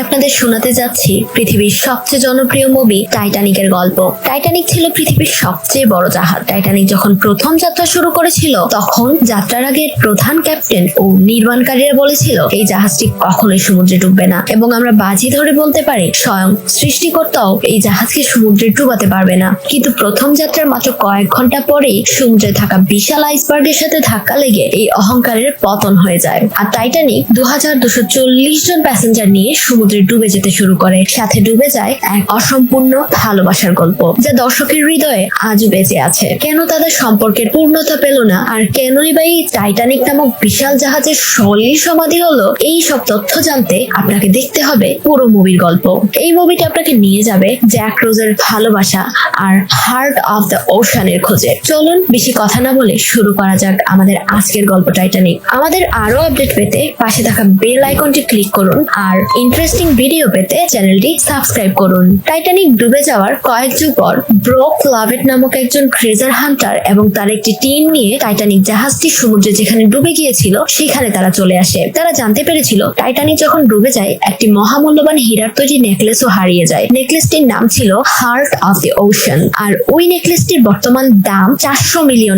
আপনাদের শোনাতে যাচ্ছি পৃথিবীর সবচেয়ে জনপ্রিয় মুভি টাইটানিকের গল্প। টাইটানিক ছিল পৃথিবীর সবচেয়ে বড় জাহাজ। টাইটানিক যখন প্রথম যাত্রা শুরু করেছিল তখন যাত্রার আগে প্রধান ক্যাপ্টেন ও নির্মাণকারীরা বলেছিল এই জাহাজটি কখনোই সমুদ্রে ডুববে না, এবং আমরা বাজি ধরে বলতে পারি স্বয়ং সৃষ্টিকর্তাও এই জাহাজকে সমুদ্রে ডুবাতে পারবে না। কিন্তু প্রথম যাত্রার মাত্র কয়েক ঘন্টা পরেই সমুদ্রে থাকা বিশাল আইসবার্গের সাথে ধাক্কা লেগে এই অহংকারের পতন হয়ে যায়, আর টাইটানিক 2240 জন প্যাসেঞ্জার নিয়ে সমুদ্রে ডুবে যেতে শুরু করে। সাথে ডুবে যায় এক অসম্পূর্ণ ভালোবাসার গল্প, যা দর্শকের হৃদয়ে আজও বেঁচে আছে। কেন তাদের সম্পর্কের পূর্ণতা পেল না, আর কেনই বা এই টাইটানিক নামক বিশাল জাহাজের সলিল সমাধি হলো, এই সব তথ্য জানতে আপনাকে দেখতে হবে পুরো মুভির গল্প। এই মুভিটা আপনাকে নিয়ে যাবে জ্যাক রোজের ভালোবাসা আর হার্ট অফ দ্য ওশানের খোঁজে। চলুন বেশি কথা না বলে শুরু করা যাক আমাদের আজকের গল্প টাইটানিক। আমাদের আরো আপডেট পেতে পাশে থাকা বেল আইকনটি ক্লিক করুন, আর ইন্টারেস্টিং ভিডিও পেতে চ্যানেলটি সাবস্ক্রাইব করুন। টাইটানিক ডুবে যাওয়ার কয়েক যুগ পর ব্রুক লাভেট নামক একজন ট্রেজার হান্টার এবং তার একটি টিম নিয়ে টাইটানিক জাহাজটি সমুদ্রে যেখানে ডুবে গিয়েছিল সেখানে তারা চলে আসে। তারা জানতে পেরেছিল টাইটানিক যখন ডুবে যায় একটি মহামূল্যবান হীরার তৈরি নেকলেসও হারিয়ে যায়। নেকলেসটির নাম ছিল হার্ট অফ দ্য ওশান, আর ওই নেকলেসটির বর্তমান দাম $400 মিলিয়ন।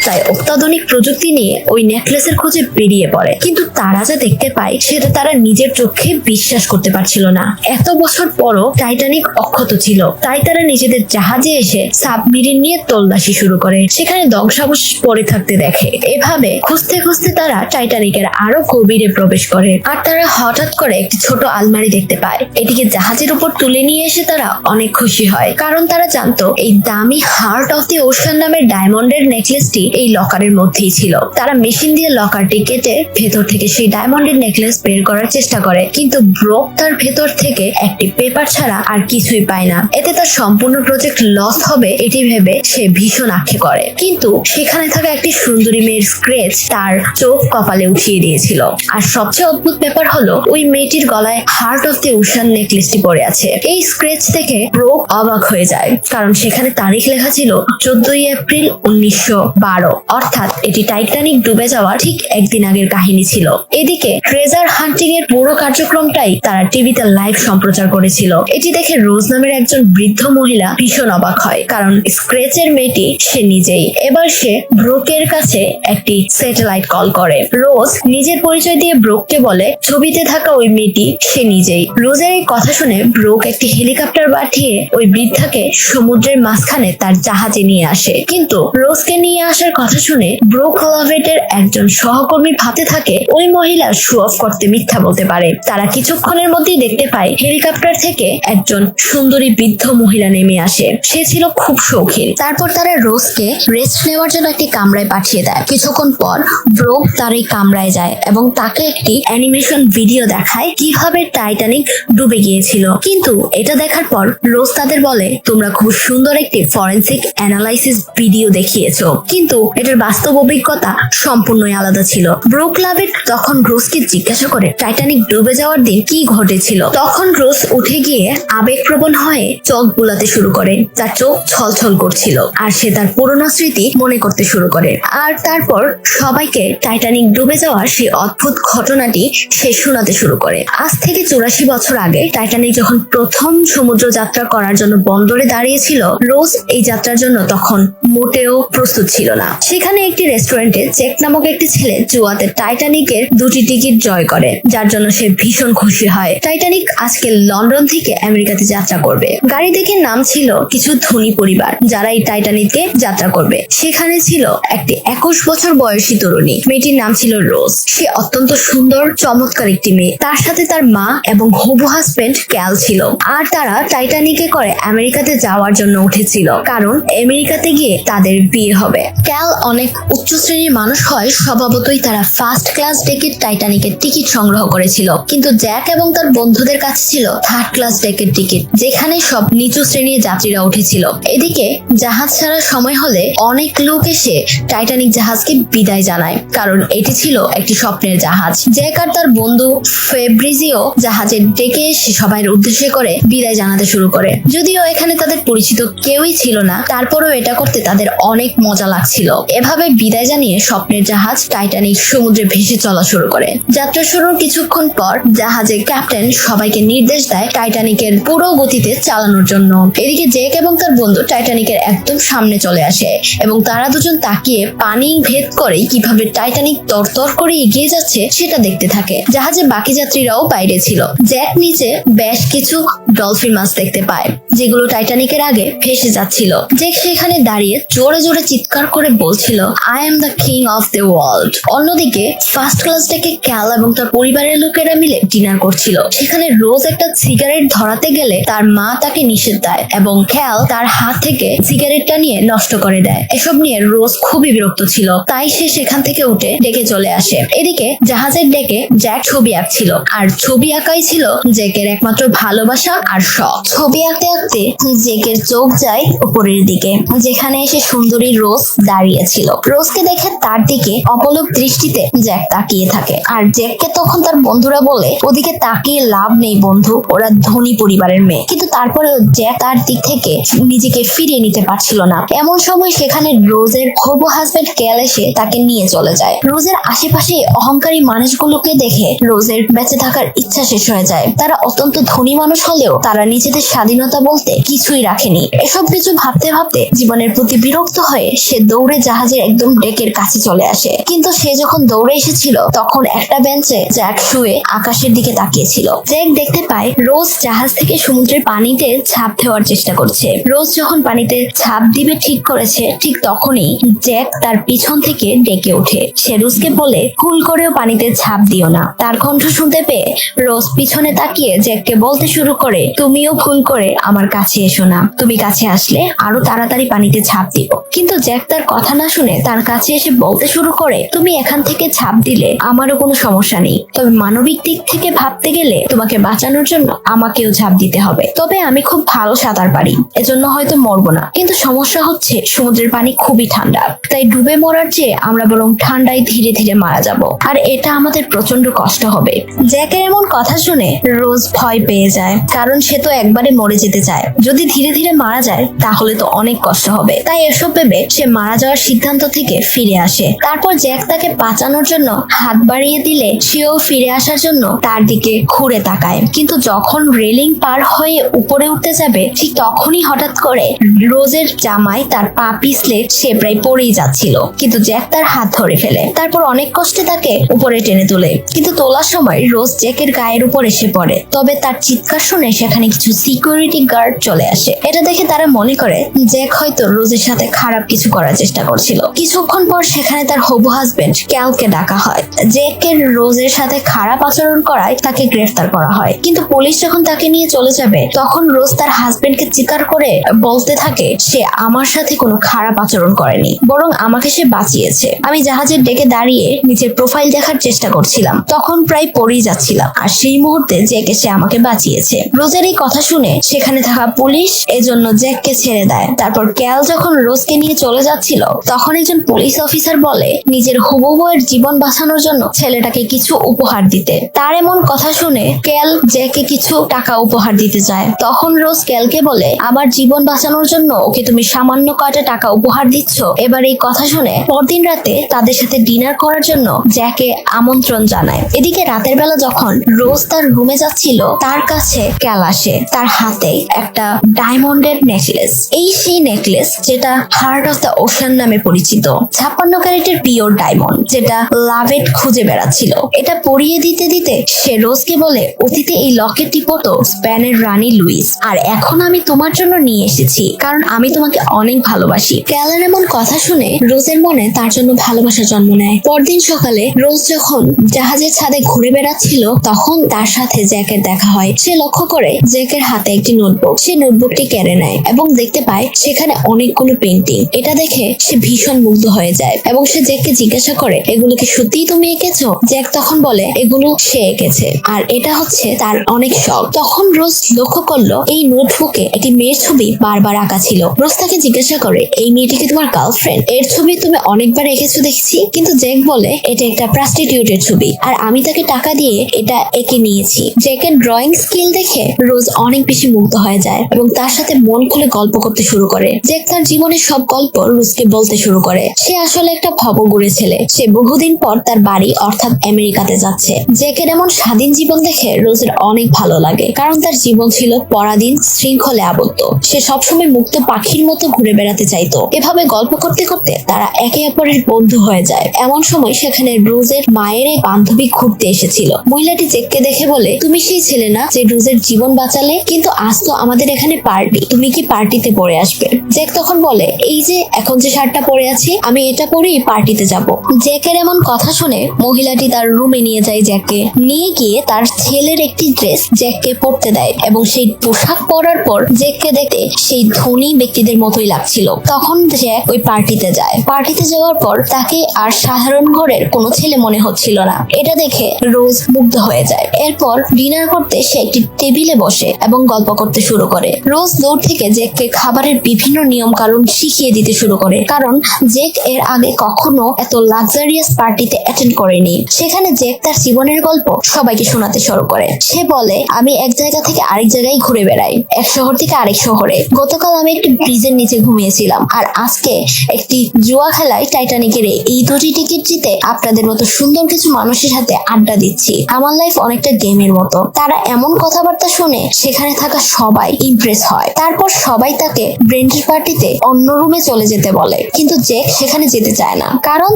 তাই অত্যাধুনিক প্রযুক্তি নিয়ে ওই নেকলেসের খোঁজে বেরিয়ে পড়ে, কিন্তু তারা যা দেখতে পায় সেটা তারা নিজের চোখে বিশ্বাস করতে পারছিল না। এত বছর পরও টাইটানিক অক্ষত ছিল, তাই তারা নিজেদের জাহাজে এসে সাবমেরিন নিয়ে তল্লাশি শুরু করে, সেখানে ধ্বংসাবশেষ পড়ে থাকতে দেখে। এভাবে খুঁজতে খুঁজতে তারা টাইটানিকের আরো গভীরে প্রবেশ করে, আর তারা হঠাৎ করে একটি ছোট আলমারি দেখতে পায়। এটিকে জাহাজের উপর তুলে নিয়ে এসে তারা অনেক খুশি হয়, কারণ তারা জানতো এই দামি হার্ট অফ দি ওশান নামের ডায়মন্ডের নেকলেসটি এই লকারের মধ্যেই ছিল। তারা মেশিন দিয়ে লকারটি কেটে ভেতর থেকে সেই ডায়মন্ডের নেকলেস বের করার চেষ্টা করে, কিন্তু ব্রুক তার ভেতর থেকে একটি পেপার ছাড়া আর কিছুই পায় না। এতে তার সম্পূর্ণ প্রজেক্ট লস হবে এটি ভেবে সে ভীষণ আক্ষেপ করে, কিন্তু সেখানে থাকা একটি সুন্দরী মেয়ের স্ক্রেচ তার চোখ কপালে উঠিয়ে দিয়েছিল। আর সবচেয়ে অদ্ভুত ব্যাপার হলো ওই মেয়েটির গলায় হার্ট অফ দি ওশান নেকলেসটি পড়ে আছে। এই স্ক্রেচ থেকে ব্রুক অবাক হয়ে যায়, কারণ সেখানে তারিখ লেখা ছিল 14 এপ্রিল 1912, অর্থাৎ এটি টাইটানিক ডুবে যাওয়ার ঠিক একদিন আগের কাহিনী ছিল। এদিকে ট্রেজার হান্টিং এর পুরো কার্যক্রমটাই তারা টিভিতে লাইভ সম্প্রচার করেছিল। এটি দেখে রোজ নামের একজন বৃদ্ধ মহিলা ভীষণ অবাক হয়, কারণ স্ক্রেচের মেয়েটি সে নিজেই। এবার সে ব্রুকের কাছে একটি স্যাটেলাইট কল করে। রোজ নিজের পরিচয় দিয়ে ব্রুককে বলে ছবিতে থাকা ওই মেয়েটি সে নিজেই। রোজের এই কথা শুনে ব্রুক একটি হেলিকপ্টার পাঠিয়ে ওই বৃদ্ধাকে সমুদ্রের মাঝখানে তার জাহাজে নিয়ে আসে, কিন্তু রোজকে নিয়ে আসার কথা শুনে ব্রুক লাভেটের একজন সহকর্মী ভাবতে থাকে ওই মহিলা শো অফ করতে মিথ্যা বলতে পারে। তারা কিছুক্ষণের মধ্যেই দেখতে পায় হেলিকপ্টার থেকে একজন সুন্দরী বৃদ্ধ মহিলা নেমে আসে। সে ছিল খুব শৌখিন। তারপর তারা রোজকে রেস্ট নেওয়ার জন্য একটি কামরায় পাঠিয়ে দেয়। কিছুক্ষণ পর ব্রুক তার এই কামরায় যায় এবং তাকে একটি অ্যানিমেশন ভিডিও দেখায় কিভাবে টাইটানিক ডুবে গিয়েছিল। কিন্তু এটা দেখার পর রোজ তাদের বলে তোমরা খুব সুন্দর একটি ফরেনসিক অ্যানালাইসিস ভিডিও দেখিয়েছো, কিন্তু এটার বাস্তব অভিজ্ঞতা সম্পূর্ণই আলাদা ছিল। ব্রুক লাভেট তখন রোজকে জিজ্ঞাসা করে টাইটানিক ডুবে যাওয়ার দিন কি ঘটেছিল। তখন রোজ উঠে গিয়ে আবেগপ্রবণ হয়ে চোখ বুলাতে শুরু করে। তার চোখ ছলছল করছিল, আর সে তার পুরনো স্মৃতি মনে করতে শুরু করে। আর তারপর সবাইকে টাইটানিক ডুবে যাওয়ার সেই অদ্ভুত ঘটনাটি সে শোনাতে শুরু করে। আজ থেকে 84 বছর আগে টাইটানিক যখন প্রথম সমুদ্র যাত্রা করার জন্য বন্দরে দাঁড়িয়েছিল, রোজ এই যাত্রার জন্য তখন মোটেও প্রস্তুত ছিল না। সেখানে একটি রেস্টুরেন্টে জ্যাক নামক একটি ছেলে জুয়াতে টাইটানিকের 2টি টিকিট জয় করে, যার জন্য সে ভীষণ খুশি হয়। টাইটানিক আজকে লন্ডন থেকে আমেরিকাতে যাত্রা করবে। গাড়ি দেখে নাম ছিল কিছু ধনী পরিবার যারা এই টাইটানিকে যাত্রা করবে। সেখানে ছিল একটি 21 বছর বয়সী তরুণী। মেয়েটির নাম ছিল রোজ। সে অত্যন্ত সুন্দর চমৎকার একটি মেয়ে। তার সাথে তার মা এবং হবু হাজবেন্ড ক্যাল ছিল, আর তারা টাইটানিকে করে আমেরিকাতে যাওয়ার জন্য উঠেছিল, কারণ আমেরিকাতে গিয়ে তাদের বিয়ে হবে। ক্যাল অনেক উচ্চ শ্রেণীর মানুষ হয়, স্বভাবতই তারা ফার্স্ট ক্লাস ডেকের টাইটানিকের টিকিট সংগ্রহ করেছিল, কিন্তু জ্যাক এবং তার বন্ধুদের কাছে ছিল থার্ড ক্লাস ডেকের টিকিট, যেখানে সব নিচু শ্রেণীর যাত্রীরা উঠেছিল। এদিকে জাহাজ ছাড়ার সময় হলে অনেক লোক এসে টাইটানিক জাহাজকে বিদায় জানায়, কারণ এটি ছিল একটি স্বপ্নের জাহাজ। জ্যাক আর তার বন্ধু ফেব্রিজিও জাহাজের ডেকে এসে সবাই উদ্দেশ্যে করে বিদায় জানাতে শুরু করে। যদিও এখানে তাদের পরিচিত কেউই ছিল না, তারপরেও এটা করতে তাদের অনেক মজা লাগছিল। এভাবে বিদায় জানিয়ে স্বপ্নের জাহাজ টাইটানিক সমুদ্রে ভেসে চলা শুরু করে। যাত্রা শুরুর কিছুক্ষণ পর জাহাজে ক্যাপ্টেন সবাইকে নির্দেশ দেয় টাইটানিকের পুরো গতিতে চালানোর জন্য। এদিকে জেক এবং তার বন্ধু টাইটানিকের একদম সামনে চলে আসে এবং তারা দুজন তাকিয়ে পানি ভেদ করে কিভাবে টাইটানিক তরতর করে এগিয়ে যাচ্ছে সেটা দেখতে থাকে। জাহাজে বাকি যাত্রীরাও বাইরে ছিল। জ্যাক নিচে বেশ কিছু ডলফিন মাছ দেখতে পায় যেগুলো টাইটানিকের আগে ভেসে যাচ্ছিল। জ্যাক সেখানে দাঁড়িয়ে জোরে জোরে চিৎকার করে বলছিল, I am the king of the world. অন্যদিকে ফার্স্ট ক্লাস ডেকে ক্যাল এবং তার পরিবারের লোকেরা মিলে ডিনার করছিল। সেখানে রোজ একটা সিগারেট ধরাতে গেলে তার মা তাকে নিষেধ দেয় এবং ক্যাল তার হাত থেকে সিগারেটটা নিয়ে নষ্ট করে দেয়। এসব নিয়ে রোজ খুবই বিরক্ত ছিল, তাই সে সেখান থেকে উঠে ডেকে চলে আসে। এদিকে জাহাজের ডেকে জ্যাক ছবি আঁকছিল, আর ছবি আঁকাই ছিল জ্যাকের একমাত্র ভালোবাসা আর শখ। ছবি আঁকতে আঁকতে জ্যাকের চোখ যায় উপরের দিকে, যেখানে এসে সুন্দরী রোজ দাঁড়িয়েছিল। রোজকে দেখে তার দিকে অপলক দৃষ্টিতে জ্যাক তাকিয়ে থাকে, আর জ্যাককে তখন তার বন্ধুরা বলে, ওদিকে তাকিয়ে লাভ নেই বন্ধু, ওরা ধনী পরিবারের মেয়ে। কিন্তু তারপরেও জ্যাক তার দিক থেকে নিজেকে ফিরিয়ে নিতে পারছিল না। এমন সময় সেখানে রোজের হবু হাজবেন্ড ক্যাল এসে তাকে নিয়ে চলে যায়। রোজের আশেপাশে অহংকারী মানুষগুলোকে দেখে রোজের বেঁচে থাকার ইচ্ছা শেষ হয়ে যায়। তারা অত্যন্ত ধনী মানুষ হলেও তারা নিজেদের স্বাধীনতা বলতে কিছুই রাখেনি। এসব কিছু ভাবতে ভাবতে জীবনের প্রতি বিরক্ত হয়ে সে দৌড়ে জাহাজের একদম ডেকের কাছে চলে আসে। কিন্তু সে যখন দৌড়ে এসেছিল তখন একটা বেঞ্চে জ্যাক শুয়ে আকাশের দিকে তাকিয়েছিল। জ্যাক দেখতে পায় রোজ জাহাজ থেকে সমুদ্রের পানিতে ঝাঁপ দেওয়ার চেষ্টা করছে। রোজ যখন পানিতে ঝাঁপ দিবে ঠিক করেছে, ঠিক তখনই জ্যাক তার পিছন থেকে ডেকে ওঠে। সে রোজকে বলে, ভুল করেও পানিতে ঝাঁপ দিও না। তার কণ্ঠ শুনতে পেয়ে রোজ পিছনে তাকিয়ে জ্যাককে বলতে শুরু করে, তুমিও ভুল করে আমার কাছে এসো না, তুমি কাছে আসলে আরো তাড়াতাড়ি পানিতে ঝাঁপ দিব। কিন্তু জ্যাক তার কথা না শুনে তার কাছে এসে বলতে শুরু করে, তুমি এখান থেকে ঝাঁপ দিলে আমারও কোনো সমস্যা নেই, তবে মানবিক দিক থেকে ভাবতে গেলে তোমাকে বাঁচানোর জন্য আমাকেও ঝাঁপ দিতে হবে। তবে আমি খুব ভালো সাঁতার পারি, এজন্য হয়তো মরবো না, কিন্তু সমস্যা হচ্ছে সমুদ্রের পানি খুবই ঠান্ডা, তাই ডুবে মরার চেয়ে আমরা বরং ঠান্ডায় ধীরে ধীরে মারা যাব, আর এটা আমাদের প্রচন্ড কষ্ট হবে। জ্যাকের এমন কথা শুনে রোজ ভয় পেয়ে যায়, কারণ সে তো একবারে মরে যেতে চায়। যদি ধীরে ধীরে মারা যায় তাহলে তো অনেক কষ্ট হবে। তাই এসব ভেবে সে মারা যাওয়ার সিদ্ধান্ত থেকে ফিরে আসে। তারপর জ্যাক তাকে বাঁচানোর জন্য হাত বাড়িয়ে দিলে সেও ফিরে আসার জন্য তার দিকে ঘুরে তাকায়। কিন্তু যখন রেলিং পার হয়ে উপরে উঠতে যাবে ঠিক তখনই হঠাৎ করে রোজের জামায় তার পা পিছলে সে প্রায় পড়েই যাচ্ছিল, কিন্তু জ্যাক তার হাত ধরে ফেলে। তারপর অনেক কষ্টে তাকে উপরে টেনে তোলে, কিন্তু তোলার সময় রোজ জ্যাকের গায়ের উপর এসে পড়ে। তবে তার চিৎকার শুনে সেখানে কিছু সিকিউরিটি গার্ড চলে আসে। এটা দেখে তারা মনে করে জ্যাক হয়তো রোজের সাথে খারাপ কিছু করার চেষ্টা করছিল। কিছুক্ষণ পর সেখানে তার হবু হাজবেন্ড ক্যালকে ডাকা হয়। জ্যাকের রোজের সাথে খারাপ আচরণ করায় তাকে গ্রেফতার করা হয়। কিন্তু পুলিশ যখন তাকে নিয়ে চলে যাবে তখন রোজ তার হাজবেন্ডকে চিৎকার করে বলতে থাকে, সে আমার সাথে কোনো খারাপ আচরণ করেনি, বরং আমাকে সে বাঁচিয়েছে। আমি জাহাজের ডেকে দাঁড়িয়ে নিচের প্রোফাইল দেখার চেষ্টা করছিলাম, তখন প্রায় পড়েই যাচ্ছিলাম, আর সেই মুহূর্তে জ্যাক এসে আমাকে বাঁচিয়েছে। রোজের এই কথা শুনে সেখানে থাকা পুলিশ এজন্য জ্যাককে ছেড়ে দেয়। তারপর ক্যাল যখন রোজকে নিয়ে চলে যাচ্ছিল তখন একজন পুলিশ অফিসার বলে নিজের হবু বউয়ের জীবন বাঁচানোর জন্য ছেলেটাকে কিছু উপহার দিতে। তার এমন কথা শুনে ক্যাল জ্যাককে কিছু টাকা উপহার দিতে চায়। তখন রোজ ক্যালকে বলে, আমার জীবন বাঁচানোর জন্য ওকে তুমি সামান্য কয়টা টাকা উপহার দিচ্ছ। এবার এই কথা শুনে পরদিন রাতে তাদের সাথে ডিনার করার জন্য জ্যাকে আমন্ত্রণ জানায়। এদিকে রাতের বেলা যখন রোজ তার রুমে যাচ্ছিল তার কাছে ক্যাল আসে। তার হাতে একটা ডায়মন্ডের নেকলেস। এই সেই নেকলেস যেটা হার্ট অফ দ্য ওশান নামে পরিচিত, 56 ক্যারেটের পিওর ডায়মন্ড, যেটা লাভেট খুঁজে বেড়াচ্ছিল। এটা পরিয়ে দিতে দিতে সে রোজকে বলে, অতীতে এই লকেটটি পরতো স্পেনের রানী লুইস, আর এখন আমি তোমার জন্য নিয়ে এসেছি কারণ আমি তোমাকে অনেক ভালোবাসি। ক্যালের এমন কথা শুনে রোজের মনে তার জন্য ভালোবাসা জন্ম নেয়। পরদিন সকালে রোজ যখন জাহাজের ছাদে ঘুরে বেড়াচ্ছিল তখন তার সাথে জ্যাকের দেখা হয়। সে লক্ষ্য করে জ্যাকের হাতে একটি নোটবুক। সে নোটবুকটি কেড়ে নেয় এবং দেখতে পায় সেখানে অনেকগুলো পেন্টিং। এটা দেখে সে ভীষণ মুগ্ধ হয়ে যায় এবং সে জ্যাককে জিজ্ঞাসা করে, এগুলো কি সত্যিই তুমি এঁকেছো? জ্যাক তখন বলে এগুলো সে এঁকেছে, আর এটা হচ্ছে তার অনেক শখ। তখন রোজ লক্ষ্য করলো এই নোটবুকে একটি মেয়ের ছবি বারবার আঁকা ছিল। রোজ তাকে জিজ্ঞাসা করে, এই মেয়েটি কি তোমার গার্লফ্রেন্ড? এর ছবি তুমি অনেকবার এঁকেছো দেখছি। কিন্তু জ্যাক বলে এটা একটা প্রস্টিটিউটের ছবি, আর আমি তাকে টাকা দিয়ে এটা এঁকে নিয়েছি। জ্যাকের ড্রয়িং স্কিল দেখে রোজ অনেক বেশি মুগ্ধ হয়ে যায় এবং তার সাথে মন খুলে গল্প করতে শুরু করে। জ্যাক তার জীবনের সব গল্প রোজকে বলতে শুরু করে। সে আসলে একটা ভবঘুরে ছেলে। সে বহুদিন পর তার বাড়ি অর্থাৎ আমেরিকাতে যাচ্ছে। জ্যাকের এমন স্বাধীন জীবন জীবন দেখে রোজের অনেক ভালো লাগে, কারণ তার জীবন ছিল পরাধীন শৃঙ্খলে আবদ্ধ। সে সবসময় মুক্ত পাখির মতো ঘুরে বেড়াতে চাইতো। এভাবে গল্প করতে করতে তারা একে অপরের বন্ধু হয়ে যায়। এমন সময় সেখানে রোজের মায়ের এক বান্ধবী ঘুরতে এসেছিল। মহিলাটি জেককে দেখে বলে, তুমি সেই ছেলে না যে রোজের জীবন বাঁচালে? কিন্তু আজ তো আমাদের এখানে পার্টি, তুমি কি পার্টিতে পরে আসবে? জেক তখন বলে, এই যে এখন যে শার্টটা পরে আছি আমি এটা পরেই পার্টিতে যাব। জেকের এমন কথা শুনে মহিলাটি তার রুমে নিয়ে যায় জ্যাককে। নিয়ে গিয়ে তার ছেলের একটি ড্রেস জ্যাককে পরতে দেয় এবং সেই পোশাক পরার পর জ্যাককে দেখতে সেই ধনী ব্যক্তিদের মতোই লাগছিল। তখন জ্যাক ওই পার্টিতে যায়। পার্টিতে যাওয়ার পর তাকে আর সাধারণ ঘরের কোনো ছেলে মনে হচ্ছিল না। এটা দেখে রোজ মুগ্ধ হয়ে যায়। এরপর ডিনার করতে সে একটি টেবিলে বসে এবং গল্প করতে শুরু করে। রোজ দূর থেকে জ্যাককে খাবারের বিভিন্ন নিয়ম কানুন শিখিয়ে দিতে শুরু করে, কারণ জ্যাক এর আগে কখনো এত লাক্সারিয়াস পার্টিতে অ্যাটেন্ড করেনি। সেখানে জ্যাক তার জীবনের গল্প সবাইকে শোনাতে শুরু করে। সে বলে, আমি এক জায়গা থেকে আরেক জায়গায় ঘুরে বেড়াই, এক শহর থেকে আরেক শহরে। গতকাল আমি একটি ব্রিজের নিচে ঘুমিয়েছিলাম, আর আজকে একটি জুয়া খেলায় টাইটানিকের এই দুটি টিকিট জিতে আপনাদের মতো সুন্দর কিছু মানুষের সাথে আড্ডা দিচ্ছি। আমার লাইফ অনেকটা গেমের মতো। তারা এমন কথাবার্তা শুনে সেখানে থাকা সবাই ইমপ্রেস হয়। তারপর সবাই তাকে ব্রেন্ডের পার্টিতে অন্য রুমে চলে যেতে বলে, কিন্তু জ্যাক সেখানে যেতে চায় না, কারণ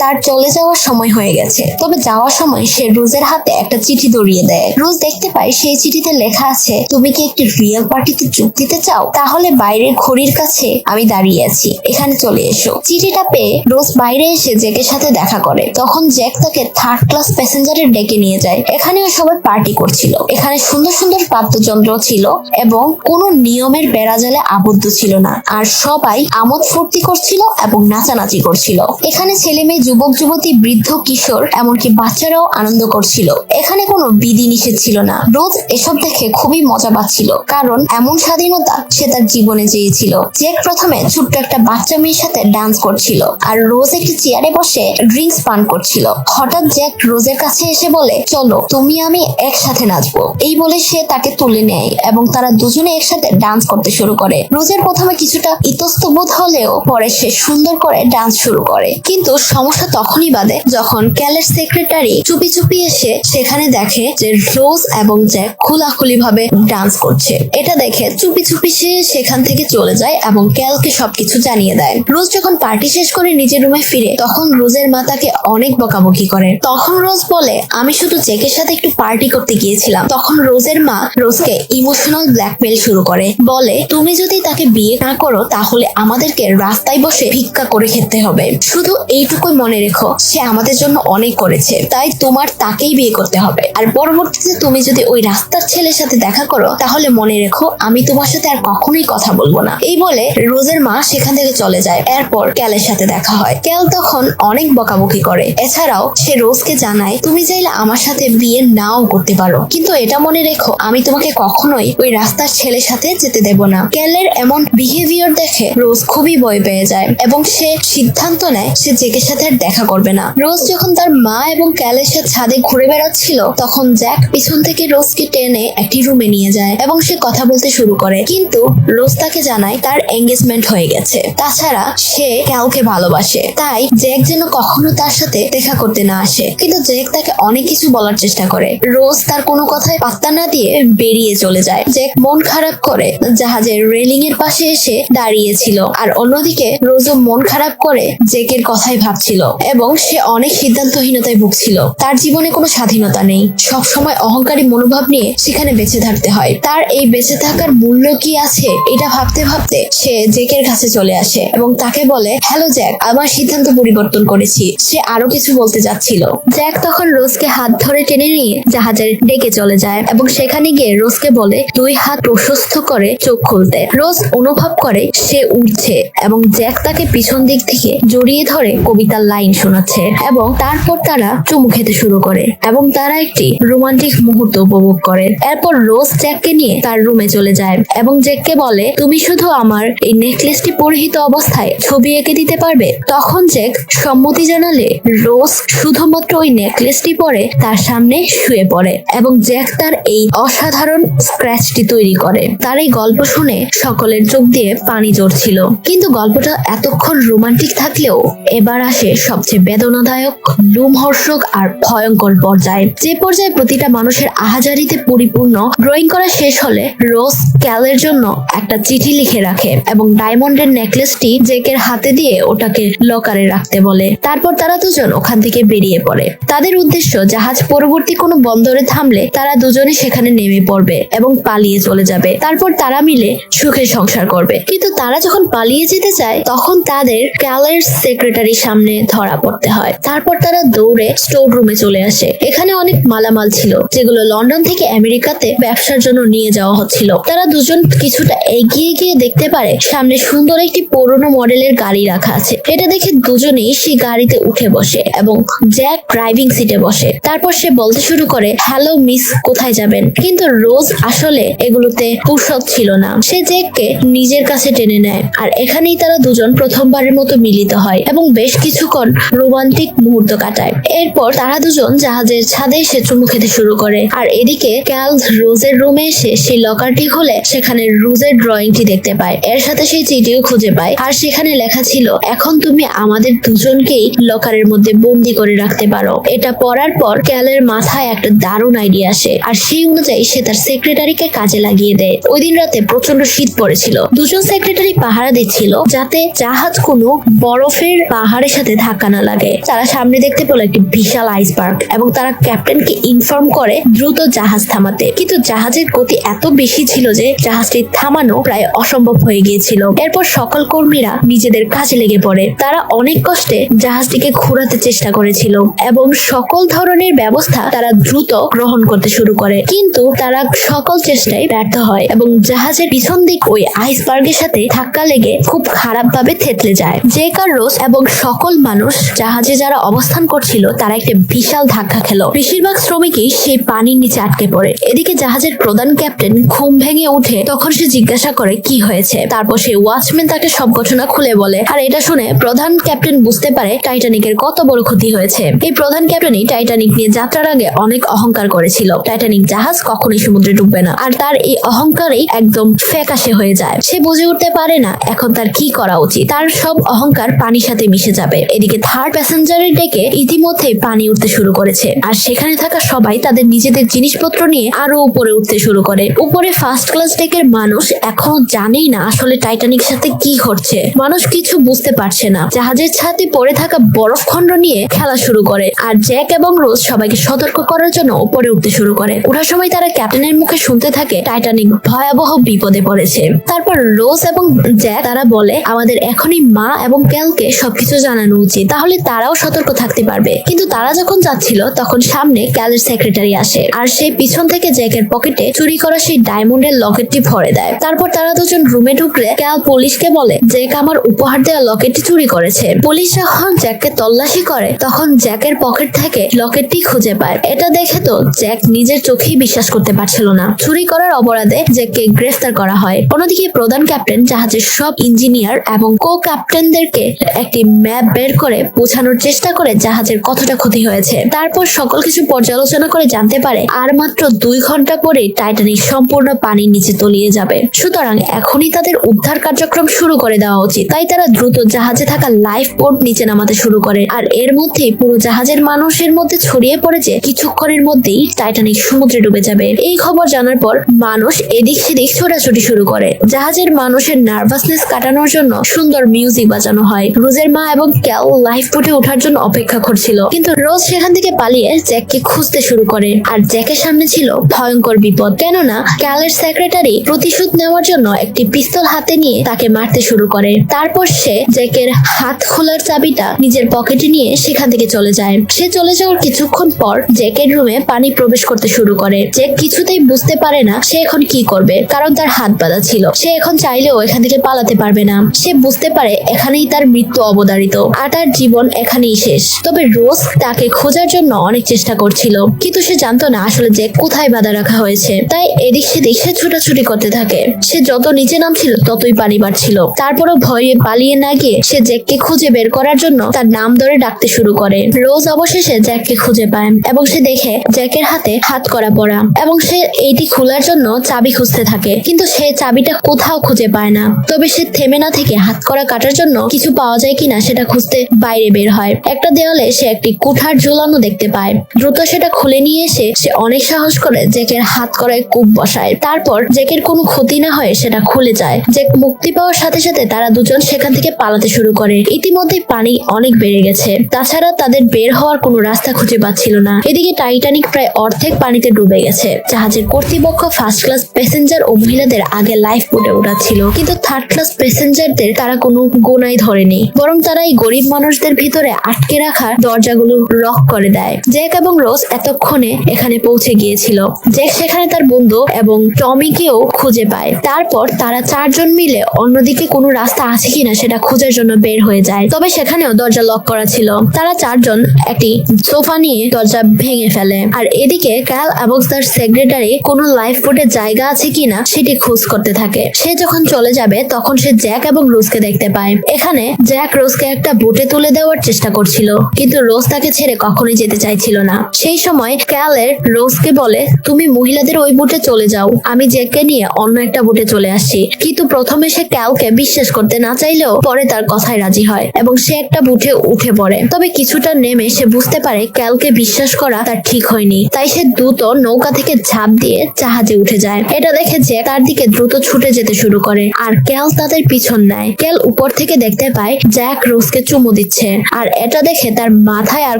তার চলে যাওয়ার সময় হয়ে গেছে। তবে যাওয়ার সময় সে রোজের হাতে একটা চিঠি ধরিয়ে দেয়। রোজ দেখতে পায় সেই চিঠিতে লেখা আছে, তুমি কি একটি রিয়েল পার্টিতে যোগ দিতে চাও? তাহলে বাইরের ঘড়ির কাছে আমি দাঁড়িয়ে আছি, এখানে চলে এসো। চিঠিটা পেয়ে রোজ বাইরে এসে জ্যাকের সাথে দেখা করে। তখন জ্যাক তাকে থার্ড ক্লাস প্যাসেঞ্জারের ডেকে নিয়ে যায়। এখানেও সবাই পার্টি করছিল। এখানে সুন্দর সুন্দর বাদ্যযন্ত্র ছিল এবং কোনো নিয়মের বেড়াজালে আবদ্ধ ছিল না, আর সবাই আমোদ ফুর্তি করছিল এবং নাচানাচি করছিল। এখানে ছেলে মেয়ে, যুবক যুবতী, বৃদ্ধ, কিশোর, এমনকি বাচ্চারাও আনন্দ করছিল। এখানে কোনো বিধি নিষেধ ছিল না। রোজ এসব দেখে খুবই মজা পাচ্ছিল, কারণ এমন স্বাধীনতা সে তার জীবনে চেয়েছিল। জ্যাক প্রথমে ছোট্ট একটা বাচ্চা মেয়ের সাথে ডান্স করছিল, আর রোজ একটি চেয়ারে বসে ড্রিঙ্কস পান করছিল। হঠাৎ জ্যাক রোজের কাছে এসে বলে, চলো তুমি আমি একসাথে নাচবো। এই বলে সে তাকে তুলে নেয় এবং তারা দুজনে একসাথে ডান্স করতে শুরু করে। রোজের প্রথমে কিছুটা ইতস্তবোধ হলেও পরে সে সুন্দর করে ডান্স শুরু করে। কিন্তু সমস্যা তখনই বাধে যখন ক্যালের সেক্রেটারি চুপি চুপি এসে সেখানে দেখে যে রোজ এবং জ্যাক খোলাখুলি ভাবে ডান্স করছে। এটা দেখে চুপি চুপি সে সেখান থেকে চলে যায় এবং ক্যালকে সবকিছু জানিয়ে দেয়। রোজ যখন পার্টি শেষ করে নিজের রুমে ফিরে, তখন রোজের মা তাকে অনেক বকাবকি করে। তখন রোজ বলে, আমি শুধু জ্যাকের সাথে একটু পার্টি করতে গিয়েছিলাম। তখন রোজের মা রোজকে ইমোশনাল ব্ল্যাকমেল শুরু করে। বলে, তুমি যদি তাকে বিয়ে না করো তাহলে আমাদেরকে রাস্তায় বসে ভিক্ষা করে খেতে হবে। শুধু এইটুকুই মনে রেখো, সে আমাদের জন্য অনেক করেছে, তাই তোমার তাকেই বিয়ে করতে হবে। আর পরবর্তীতে তুমি যদি ওই রাস্তার ছেলের সাথে দেখা করো তাহলে মনে রেখো, আমি তোমার সাথে আর কখনোই কথা বলবো না। এই বলে রোজের মা সেখান থেকে চলে যায়। এরপর ক্যালের সাথে দেখা হয়। ক্যাল তখন অনেক বকাবকি করে। এছাড়াও সে রোজকে জানায়, তুমি চাইলে আমার সাথে বিয়ে নাও করতে পারো, কিন্তু এটা মনে রেখো, আমি তোমাকে কখনোই ওই রাস্তার ছেলের সাথে যেতে দেব না। ক্যালের এমন বিহেভিয়ার দেখে রোজ খুবই ভয় পেয়ে যায় এবং সে সিদ্ধান্ত নেয় সে জ্যাকের সাথে আর দেখা করবে না। রোজ যখন তার মা এবং ক্যালের সাথে ছাদে ঘুরে বেড়াচ্ছিল, তখন জ্যাক পিছন থেকে রোজকে টেনে একটি রুমে নিয়ে যায় এবং সে কথা বলতে শুরু করে। কিন্তু রোজ তাকে জানায় তার এঙ্গেজমেন্ট হয়ে গেছে। তাছাড়া সে ক্যালকে ভালোবাসে, তাই জ্যাক যেন কখনো তার সাথে দেখা করতে না আসে। কিন্তু জ্যাক তাকে অনেক কিছু বলার চেষ্টা করে। রোজ তার কোনো কথায় পাত্তা না দিয়ে বেরিয়ে চলে যায়। জ্যাক মন খারাপ করে জাহাজের রেলিং এর পাশে এসে দাঁড়িয়েছিল, আর অন্যদিকে রোজও মন খারাপ করে জ্যাকের কথাই ভাবছিল এবং সে অনেক সিদ্ধান্তহীনতায় ভুগছিল। তার জীবনে কোনো স্বাধীনতা নেই, সব সময় অহংকারী মনোভাব নিয়ে সেখানে বেঁচে থাকতে হয়। তার এই বেঁচে থাকার মূল্য কি আছে এটা ভাবতে ভাবতে সে জ্যাকের কাছে চলে আসে এবং তাকে বলে, হ্যালো জ্যাক, আমার সিদ্ধান্ত পরিবর্তন করেছি। সে আরো কিছু বলতে যাচ্ছিল। জ্যাক তখন রোজকে হাত ধরে টেনে নিয়ে জাহাজের ডেকে চলে যায় এবং সেখানে গিয়ে রোজকে বলে দুই হাত প্রশস্ত করে চোখ খুলতে। রোজ অনুভব করে সে উঠছে এবং জ্যাক তাকে পিছন দিক থেকে জড়িয়ে ধরে কবিতার লাইন শোনাচ্ছে এবং তারপর তারা চুমু খেতে শুরু করে এবং তারা একটি রোমান্টিক মুহূর্ত উপভোগ করে। এরপর রোজ জ্যাককে নিয়ে তার রুমে চলে যায় এবং জ্যাককে বলে, তুমি শুধু আমার এই নেকলেসটি পরিহিত অবস্থায় ছবি এঁকে দিতে পারবে। তখন জ্যাক সম্মতি জানালে রোজ শুধুমাত্র ওই নেকলেসটি পরে তার সামনে শুয়ে পড়ে এবং জ্যাক তার এই অসাধারণ স্ক্র্যাচটি তৈরি করে। তার এই গল্প শুনে সকলের চোখ দিয়ে পানি ঝরছিল। কিন্তু গল্পটা এতক্ষণ রোমান্টিক থাকলেও এবার আসে সবচেয়ে বেদনাদায়ক, লোমহর্ষক আর ভয়ঙ্কর পর্যায়ে। যে পর্যায়ে প্রতিটা মানুষের আহাজারিতে পরিপূর্ণ। ড্রয়িং করা শেষ হলে রোজ ক্যালের জন্য একটা চিঠি লিখে রাখে এবং ডায়মন্ডের নেকলেসটি জেকের হাতে দিয়ে ওটাকে লকারে রাখতে বলে। তারপর তারা দুজন ওখান থেকে বেরিয়ে পড়ে। তাদের উদ্দেশ্য জাহাজ পরবর্তী কোনো বন্দরে থামলে তারা দুজনে সেখানে নেমে পড়বে এবং পালিয়ে চলে যাবে। তারপর তারা মিলে সুখে সংসার করবে। কিন্তু তারা যখন পালিয়ে যেতে চায় তখন তাদের ক্যালের সেক্রেটারির সামনে ধরা পড়তে হয়। তারপর তারা দৌড়ে স্টোর রুমে চলে আসে। এখানে অনেক মালামাল ছিল যেগুলো লন্ডন থেকে আমেরিকাতে ব্যবসার জন্য নিয়ে যাওয়া হচ্ছিল। তারা দুজন কিছুটা এগিয়ে গিয়ে দেখতে পারে সামনে সুন্দর একটি পুরনো মডেলের গাড়ি রাখা আছে। এটা দেখে দুজনেই সেই গাড়িতে উঠে বসে এবং জ্যাক ড্রাইভিং সিটে বসে। তারপর সে বলতে শুরু করে, হ্যালো মিস, কোথায় যাবেন? কিন্তু রোজ আসলে এগুলোতে পুরসৎ ছিল না। সে জ্যাককে নিজের কাছে টেনে নেয় আর এখানেই তারা দুজন প্রথমবারের মতো মিলিত হয় এবং বেশ কিছুক্ষণ রোমান্টিক মুহূর্ত কাটায়। এরপর তারা দুজন জাহাজের ছাদে এসে চুমু খেতে শুরু করে। আর এদিকে ক্যাল রোজের রুমে এসে সেই লকারটি খুলে সেখানে রোজের ড্রয়িংটি দেখতে পায়। এর সাথে সেই চিঠিও খুঁজে পায় আর সেখানে লেখা ছিল, এখন তুমি আমাদের দুজনকেই লকারের মধ্যে বন্দি করে রাখতে পারো। এটা পড়ার পর ক্যালের মাথায় একটা দারুণ আইডিয়া আসে আর সেই অনুযায়ী সে তার সেক্রেটারিকে কাজে লাগিয়ে দেয়। ওই দিন রাতে প্রচন্ড শীত পড়েছিল। দুজন সেক্রেটারি পাহারা দিচ্ছিল যাতে জাহাজ কোনো বরফের পাহাড়ের সাথে ধাক্কা না লাগে। তারা সামনে দেখতে পেল একটি বিশাল আইসবার্গ এবং তারা ক্যাপ্টেনকে ইনফর্ম করে দ্রুত জাহাজ থামাতে। কিন্তু জাহাজের গতি এত বেশি ছিল যে জাহাজটি থামানো প্রায় অসম্ভব হয়ে গিয়েছিল। এরপর সকল কর্মীরা নিজেদের কাজে লেগে পড়ে। তারা অনেক কষ্টে জাহাজটিকে ঘোরাতে চেষ্টা করেছিল এবং সকল ধরনের ব্যবস্থা তারা দ্রুত গ্রহণ করতে শুরু করে। কিন্তু তারা সকল চেষ্টায় ব্যর্থ হয় এবং জাহাজের পিছন দিক ওই আইসবার্গের সাথে ধাক্কা লেগে খুব খারাপ ভাবে থেতলে যায়। জ্যাক আর রোজ এবং সকল মানুষ জাহাজে যারা অবস্থান করছিল তারা একটা বিশাল ধাক্কা খেলো। বেশিরভাগ শ্রমিকই সেই পানির নিচে আটকে পড়ে। এদিকে জাহাজের প্রধান ক্যাপ্টেন ঘুম ভেঙে উঠে। তখন সে জিজ্ঞাসা করে কি হয়েছে। তারপর সেই ওয়াচম্যান তাকে সব ঘটনা খুলে বলে। আর এটা শুনে প্রধান ক্যাপ্টেন বুঝতে পারে টাইটানিকের কত বড় ক্ষতি হয়েছে। এই প্রধান ক্যাপ্টেনই টাইটানিক নিয়ে যাত্রার আগে অনেক অহংকার করেছিল। টাইটানিক জাহাজ কখনোই সমুদ্রে ডুববে না। আর তার এই অহংকারই একদম ফ্যাকাশে হয়ে যায়। সে বুঝে উঠতে পারে না এখন তার কি করা উচিত। তার সব অহংকার পানির সাথে মিশে যাবে। এদিকে থার্ড প্যাসেঞ্জারের ডেকে ইতিমধ্যে পানি উঠতে শুরু করেছে আর সেখানে থাকা সবাই তাদের নিজেদের জিনিসপত্র নিয়ে আরো উপরে উঠতে শুরু করে। উপরে ফার্স্ট ক্লাস ডেকের মানুষ এখনো জানেই না আসলে টাইটানিক সাথে কি ঘটছে। মানুষ কিছু বুঝতে পারছে না। জাহাজের ছাদে পড়ে থাকা বরফ খণ্ড নিয়ে খেলা শুরু করে আর জ্যাক এবং রোজ সবাইকে সতর্ক করার জন্য উপরে উঠতে শুরু করে। ওঠার সময় তারা ক্যাপ্টেনের মুখে শুনতে থাকে টাইটানিক ভয়াবহ বিপদে পড়েছে। তারপর রোজ এবং জ্যাক তারা বলে আমাদের এখনই মা এবং ক্যালকে সবকিছু জানানো উচিত, তাহলে তারাও সতর্ক থাকতে পারবে। কিন্তু তারা যখন যাচ্ছিল তখন সামনে ক্যালের সেক্রেটারি আসে আর সে পিছন থেকে জ্যাকের পকেটে চুরি করা সেই ডায়মন্ডের লকেটটি ভরে দেয়। তারপর তারা দুজন রুমে ঢুকলে ক্যাল পুলিশকে বলে জ্যাক আমার উপহার দেওয়া লকেটটি চুরি করেছে। পুলিশ যখন জ্যাককে তল্লাশি করে তখন জ্যাকের পকেট থেকে লকেটটি খুঁজে পায়। এটা দেখে তো জ্যাক নিজের চোখেই বিশ্বাস করতে পারছিল না। চুরি করার অপরাধে জ্যাককে গ্রেফতার করা হয়। অন্যদিকে প্রধান ক্যাপ্টেন জাহাজের সব ইঞ্জিনিয়ার এবং কো ক্যাপ্টেনদেরকে একটি ম্যাপ বের করে বোঝানোর চেষ্টা করে জাহাজের কতটা ক্ষতি হয়েছে। তারপর সকল কিছু পর্যালোচনা করে জানতে পারে আর মাত্র 2 ঘন্টা পরে টাইটানিক সম্পূর্ণ পানির নিচে তলিয়ে যাবে। সুতরাং এখনই তাদের উদ্ধার কার্যক্রম শুরু করে দেওয়া উচিত। তাই তারা দ্রুত জাহাজে থাকা লাইফ বোট নিচে নামাতে শুরু করে আর এর মধ্যেই পুরো জাহাজের মানুষের মধ্যে ছড়িয়ে পড়ে যে কিছুক্ষণের মধ্যেই টাইটানিক সমুদ্রে ডুবে যাবে। এই খবর জানার পর মানুষ এদিক সেদিক ছোটাছুটি শুরু করে। জাহাজের মানুষের নার্ভাসনেস কাটানোর জন্য সুন্দর মিউজিক বাজানো হয়। রোজের মা এবং ক্যাল লাইফ বোটে ওঠার জন্য অপেক্ষা করছিল কিন্তু রোজ সেখান থেকে পালিয়ে জ্যাককে খুঁজতে শুরু করে আর জ্যাকের সামনে ছিল ভয়ঙ্কর বিপদ। কেননা ক্যালের সেক্রেটারি প্রতিশোধ নেওয়ার জন্য একটি পিস্তল হাতে নিয়ে তাকে মারতে শুরু করে। তারপর সে জ্যাকের হাত খোলার চাবিটা নিজের পকেটে নিয়ে সেখান থেকে চলে যায়। সে চলে যাওয়ার কিছুক্ষণ পর জ্যাকের রুমে পানি প্রবেশ করতে শুরু করে। জ্যাক কিছুতেই বুঝতে পারে না সে এখন কি করবে, কারণ তার হাত বাঁধা ছিল। সে এখন চাইলেও এখান থেকে পালাতে পারবে না। সে বুঝতে পারে এখানেই তার মৃত্যু অবধারিত আর তার জীবন এখানেই শেষ। তবে রোজ তাকে খোঁজার জন্য অনেক চেষ্টা করছিল কিন্তু সে জানতো না আসলে জ্যাক কোথায় বাঁধা রাখা হয়েছে। তাই এদিক সেদিক সে ছোটাছুটি ছোটাছুটি করতে থাকে। সে যত নিচে নামছিল ততই পানি বাড়ছিল। তারপরও ভয়ে পালিয়ে না গিয়ে সে জ্যাককে খুঁজে বের করার জন্য তার নাম ধরে ডাকতে শুরু করে। রোজ অবশেষে জ্যাককে খুঁজে পায় এবং সে দেখে জ্যাকের হাতে হাত করা পড়া এবং সে এইটি খোলার জন্য চাবি খুঁজতে থাকে, কিন্তু সে চাবিটা কোথাও খুঁজে পায় না। তবে সে থেমে না থেকে হাত করা কাটার জন্য কিছু পাওয়া যায় কিনা সেটা খুঁজতে বাইরে বের হয়। একটা দেওয়ালে সে একটি কুঠার ঝুলানো দেখতে পায়। দ্রুত সেটা খুলে নিয়ে এসে সে অনেক সাহস করে জ্যাকের হাত করায় কূপ বসায়। তারপর জ্যাকের কোনো ক্ষতি না হয় সেটা খুলে যায়। জ্যাক মুক্তি পাওয়ার সাথে সাথে তারা দুজন সেখান থেকে পালাতে শুরু করে। ইতিমধ্যে পানি অনেক বেড়ে গেছে, তাছাড়া তাদের বের হওয়ার কোনো রাস্তা খুঁজে পাচ্ছিল না। এদিকে টাইটানিক প্রায় অর্ধেক পানিতে ডুবে গেছে। জাহাজের কর্তৃপক্ষ ফার্স্ট ক্লাস প্যাসেঞ্জার ও মহিলাদের আগে লাইফ বোটে উঠাচ্ছিল, কিন্তু থার্ড ক্লাস প্যাসেঞ্জারদের তারা কোনো গোনাই ধরেনি, বরং তারা এই গরিব মানুষদের ভিতরে আটকে রাখার দরজাগুলো লক করে দেয়। জ্যাক এবং রোজ এতক্ষণে এখানে পৌঁছে গিয়েছিল। জ্যাক সেখানে তার বন্ধু এবং টমিকেও খুঁজে পায়। তারপর তারা চারজন মিলে অন্যদিকে কোনো রাস্তা আছে কিনা সেটা খোঁজার জন্য বের হয়ে যায়। তবে সেখানেও দরজা লক করা ছিল। তারা চারজন একটি সোফা নিয়ে দরজা ভেঙে ফেলে। আর এদিকে ক্যাল এবং তার সেক্রেটারি কোনো লাইফ বোটের জায়গা আছে কিনা সেটি খোঁজ করতে থাকে। সে যখন চলে যাবে তখন সে জ্যাক এবং রোজকে দেখতে পায়। এখানে জ্যাক রোজকে একটা বোটে তুলে দেওয়ার চেষ্টা করছিল, কিন্তু রোজ তাকে ছেড়ে কখনোই যেতে চাইছিল না। সেই সময় ক্যালের রোজকে বলে, তুমি মহিলাদের ওই বোটে চলে যাও, আমি জ্যাককে নিয়ে অন্য একটা বোটে চলে আসছি। কিন্তু প্রথমে সে ক্যালকে বিশ্বাস করতে না চাইলেও পরে তার কথায় রাজি হয় এবং সে একটা বুটে উঠে পড়ে। তবে কিছুটা নেমে সে বুঝতে পারে ক্যালকে বিশ্বাস করা তার ঠিক হয়নি, তাই সে দ্রুত নৌকা থেকে ঝাঁপ দিয়ে জাহাজে উঠে যায়। এটা দেখে জ্যাক তার দিকে দ্রুত ছুটে যেতে শুরু করে আর ক্যাল তাদের পিছন নেয়। ক্যাল উপর থেকে দেখতে পায় জ্যাক রোজকে চুমু দিচ্ছে, আর এটা দেখে তার মাথায় আর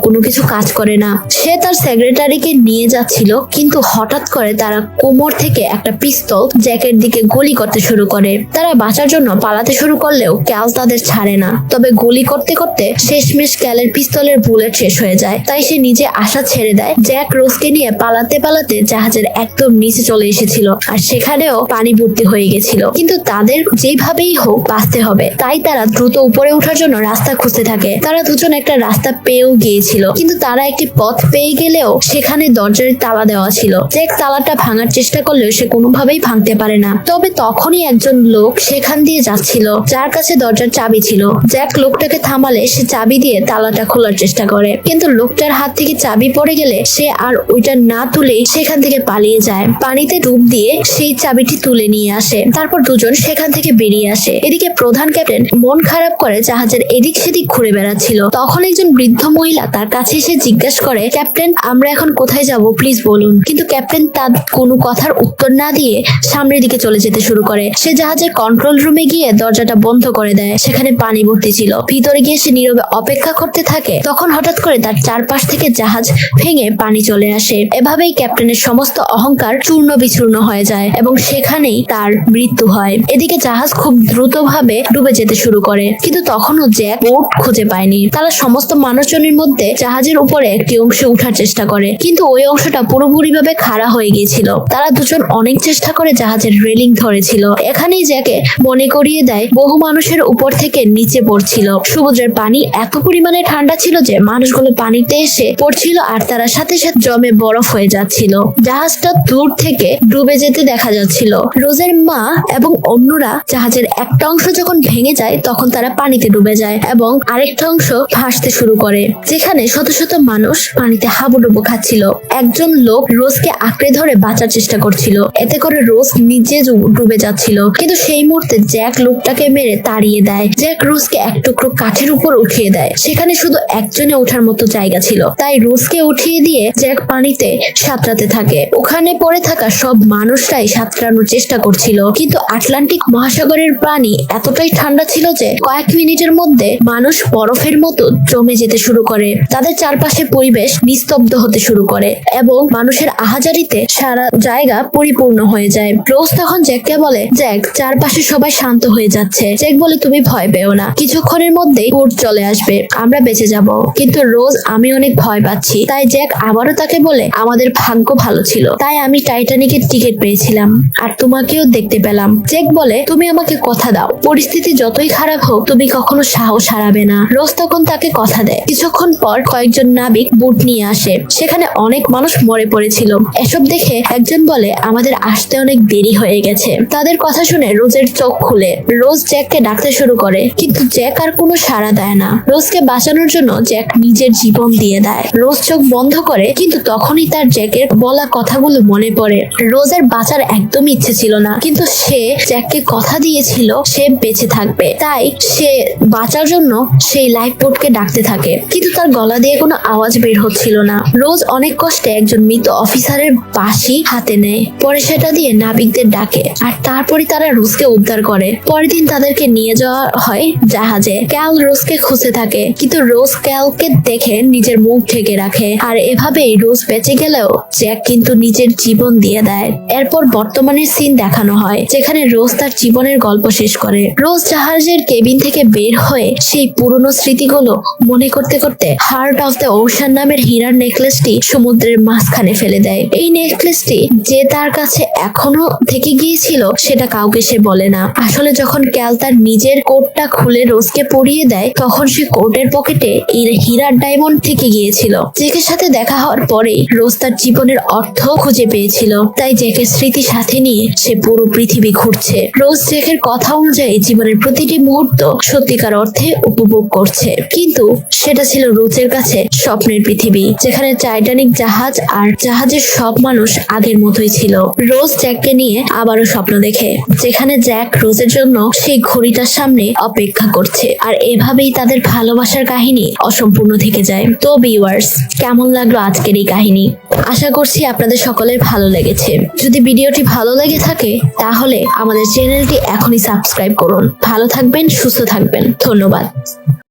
কোনো কিছু কাজ করে না। সে তার সেক্রেটারিকে নিয়ে যাচ্ছিল, কিন্তু হঠাৎ করে তারা কোমর থেকে একটা পিস্তল জ্যাকের দিকে গুলি করতে শুরু করে। তারা বাঁচার জন্য পালাতে শুরু করলেও ক্যাল তাদের ছাড়ে না। তবে গুলি করতে করতে শেষমেশ ক্যালের পিস্তলের বুলেট শেষ হয়ে যায়, তাই সে নিজে আশা ছেড়ে দেয়। জ্যাক রোজকে নিয়ে পালাতে পালাতে জাহাজের একদম নিচে চলে এসেছিল, আর সেখানেও পানি ভর্তি হয়ে গেছিল। কিন্তু তাদের যেভাবেই হোক বাঁচতে হবে, তাই তারা দ্রুত উপরে ওঠার জন্য রাস্তা খুঁজতে থাকে। তারা দুজন একটা রাস্তা পেয়েও গিয়েছিল, কিন্তু তারা একটি পথ পেয়ে গেলেও সেখানে দরজার তালা দেওয়া ছিল। জ্যাক তালাটা ভাঙার চেষ্টা করলেও সে কোনোভাবেই ভাঙতে পারে না। তবে তখনই একজন লোক সেখান দিয়ে যাচ্ছিল, যার কাছে দরজার চাবি ছিল। জ্যাক লোকটাকে থামালে সে চাবি দিয়ে তালাটা খোলার চেষ্টা করে, কিন্তু লোকটার হাত থেকে চাবি পড়ে গেলে সে আর ওইটা না তুলেই সেখান থেকে পালিয়ে যায়। পানিতে ডুব দিয়ে সেই চাবিটি তুলে নিয়ে আসে। তারপর দুজন সেখান থেকে বেরিয়ে আসে। এদিকে প্রধান ক্যাপ্টেন মন খারাপ করে জাহাজের এদিক সেদিক ঘুরে বেড়াচ্ছিল। তখন একজন বৃদ্ধ মহিলা তার কাছে এসে জিজ্ঞাসা করে, ক্যাপ্টেন আমরা এখন কোথায় যাব প্লিজ বলুন। কিন্তু ক্যাপ্টেন তার কোনো কথার উত্তর না দিয়ে সামনের দিকে চলে যেতে শুরু করে। সে জাহাজের কন্ট্রোল রুমে গিয়ে দরজাটা বন্ধ করে দেয়। সেখানে পানি ভর্তি ছিল। ভিতরে গিয়ে সে নীরবে অপেক্ষা করতে থাকে। তখন হঠাৎ করে তার চারপাশ থেকে জাহাজ ভেঙে পানি চলে আসে। এভাবেই ক্যাপ্টেনের সমস্ত অহংকার চূর্ণ বিচূর্ণ হয়ে যায় এবং সেখানেই তার মৃত্যু হয়। এদিকে জাহাজ খুব দ্রুতভাবে ডুবে যেতে শুরু করে, কিন্তু তখনও জ্যাক বোট খুঁজে পায়নি। তারা সমস্ত মানুষজনের মধ্যে জাহাজের উপরে একটি অংশে উঠার চেষ্টা করে, কিন্তু ওই অংশটা পুরোপুরিভাবে খাড়া হয়ে গিয়েছিল। তারা দুজন অনেক চেষ্টা করে জাহাজের রেলিং ধরেছিল। এখানেই জ্যাকে মনে করিয়ে দেয় বহু মানুষের উপর থেকে নিচে পড়ছিল। সমুদ্রের পানি এত পরিমাণে ঠান্ডা ছিল যে মানুষগুলো পানিতে এসে পড়ছিল আর তারা সাথে সাথে জমে বরফ হয়ে যাচ্ছিল। জাহাজটা দূর থেকে ডুবে যেতে দেখা যাচ্ছিল। রোজের মা এবং অন্যরা জাহাজের একটা অংশ যখন ভেঙে যায় তখন তারা পানিতে ডুবে যায় এবং আরেকটা অংশ ভাসতে শুরু করে, যেখানে শত শত মানুষ পানিতে হাবুডুবু খাচ্ছিল। একজন লোক রোজকে আঁকড়ে ধরে বাঁচার চেষ্টা করছিল, এতে করে রোজ নিজে ডুবে যাচ্ছিল। কিন্তু সেই মুহূর্তে জ্যাক লোকটাকে মেরে তাড়িয়ে দেয়। জ্যাক রোজকে এক টুকরো কাঠের উপর উঠিয়ে দেয়। সেখানে শুধু একজনে ওঠার মতো জায়গা ছিল, তাই রোজকে উঠিয়ে দিয়ে জ্যাক পানিতে সাঁতরাতে থাকে। ওখানে পড়ে থাকা সব মানুষরাই সাঁতরানোর চেষ্টা করছিল, কিন্তু আটলান্টিক মহাসাগরের পানি এতটাই ঠান্ডা ছিল যে কয়েক মিনিটের মধ্যে মানুষ বরফের মতো জমে যেতে শুরু করে। তাদের চারপাশে পরিবেশ নিস্তব্ধ হতে শুরু করে এবং মানুষের আহাজারিতে সারা জায়গা পরিপূর্ণ হয়ে যায়। রোজ তখন জ্যাককে বলে, জ্যাক চারপাশে সবাই শান্ত হয়ে যাচ্ছে। জ্যাক বলে, তুমি ভয় পেও না, কিছুক্ষণের মধ্যেই বোট চলে আসবে, আমরা বেঁচে যাব। কিন্তু রোজ, আমি অনেক ভয় পাচ্ছি। তাই জ্যাক আবারও তাকে বলে, আমাদের ভাগ্য ভালো ছিল, তাই আমি টাইটানিকের টিকিট পেয়েছিলাম আর তোমাকেও দেখতে পেলাম। জ্যাক বলে, তুমি আমাকে কথা দাও, পরিস্থিতি যতই খারাপ হোক তুমি কখনো সাহস হারাবে না। রোজ তখন তাকে কথা দেয়। কিছুক্ষণ পর কয়েকজন নাবিক বুট নিয়ে আসে। সেখানে অনেক মানুষ মরে পড়েছিল। এসব দেখে একজন বলে, আমাদের আসতে আসতে অনেক দেরি হয়ে গেছে। তাদের কথা শুনে রোজের চোখ খুলে রোজ জ্যাককে ডাকতে শুরু করে, কিন্তু জ্যাক আর কোনো সাড়া দেয় না। রোজকে বাঁচানোর জন্য জ্যাক নিজের জীবন দিয়ে দেয়। রোজ চোখ বন্ধ করে, কিন্তু তখনই তার জ্যাকের বলা কথাগুলো মনে পড়ে। রোজের বাঁচার একদমই ইচ্ছে ছিল না, কিন্তু সে জ্যাককে কথা দিয়েছিল সে বেঁচে থাকবে। তাই সে বাঁচার জন্য সেই লাইফ বোটকে ডাকতে থাকে, কিন্তু তার গলা দিয়ে কোনো আওয়াজ বের হচ্ছিল না। রোজ অনেক কষ্টে একজন মৃত অফিসারের বাঁশি হাতে নেয়, পরে সেটা দিয়ে নাবিকদের ডাকে, আর তারপরে তারা রোজকে উদ্ধার করে। পরের দিন তাদেরকে নিয়ে যাওয়া হয় জাহাজে। ক্যাল রোজকে খুঁজে থাকে, কিন্তু রোজ ক্যালকে দেখে নিজের মুখ ঢেকে রাখে, আর এভাবেই রোজ বেঁচে গেলেও জ্যাক কিন্তু নিজের জীবন দিয়ে দেয়। এরপর বর্তমানের সিন দেখানো হয়, যেখানে রোজ তার জীবনের গল্প শেষ করে। রোজ জাহাজের কেবিন থেকে বের হয়ে সেই পুরনো স্মৃতিগুলো মনে করতে করতে হার্ট অফ দ্য ওশান নামের হীরার নেকলেসটি সমুদ্রের মাঝখানে ফেলে দেয়। এই নেকলেসটি যে তার কাছে এখনো থেকে গিয়েছিল সেটা কাউকে সে বলে না। আসলে যখন ক্যাল তার নিজের কোটটা খুলে রোজকে পরিয়ে দেয়, তখন সে কোটের পকেটে এই হীরার ডায়মন্ড থেকে গিয়েছিল। জ্যাকের সাথে দেখা হওয়ার পরেই রোজ তার জীবনের অর্থ খুঁজে পেয়েছিল, তাই জ্যাকের স্মৃতি সাথে নিয়ে সে পুরো পৃথিবী ঘুরছে। রোজ জ্যাকের কথা অনুযায়ী জীবনের প্রতিটি মুহূর্ত সত্যিকার অর্থে উপভোগ করছে, কিন্তু সেটা ছিল রোজের কাছে স্বপ্নের পৃথিবী, যেখানে টাইটানিক জাহাজ আর জাহাজের সব মানুষ আগের মতোই ছিল। রোজ জ্যাককে নিয়ে আবারও স্বপ্ন দেখে, যেখানে জ্যাক রোজের জন্য সেই ঘড়িটার সামনে অপেক্ষা করছে, আর এভাবেই তাদের ভালোবাসার কাহিনী অসম্পূর্ণ থেকে যায়। তো ভিউয়ার্স, কেমন লাগলো আজকের এই কাহিনী? আশা করছি আপনাদের সকলের ভালো লেগেছে। যদি ভিডিওটি ভালো লেগে থাকে তাহলে আমাদের চ্যানেলটি এখনই সাবস্ক্রাইব করুন। ভালো থাকবেন, সুস্থ থাকবেন, ধন্যবাদ।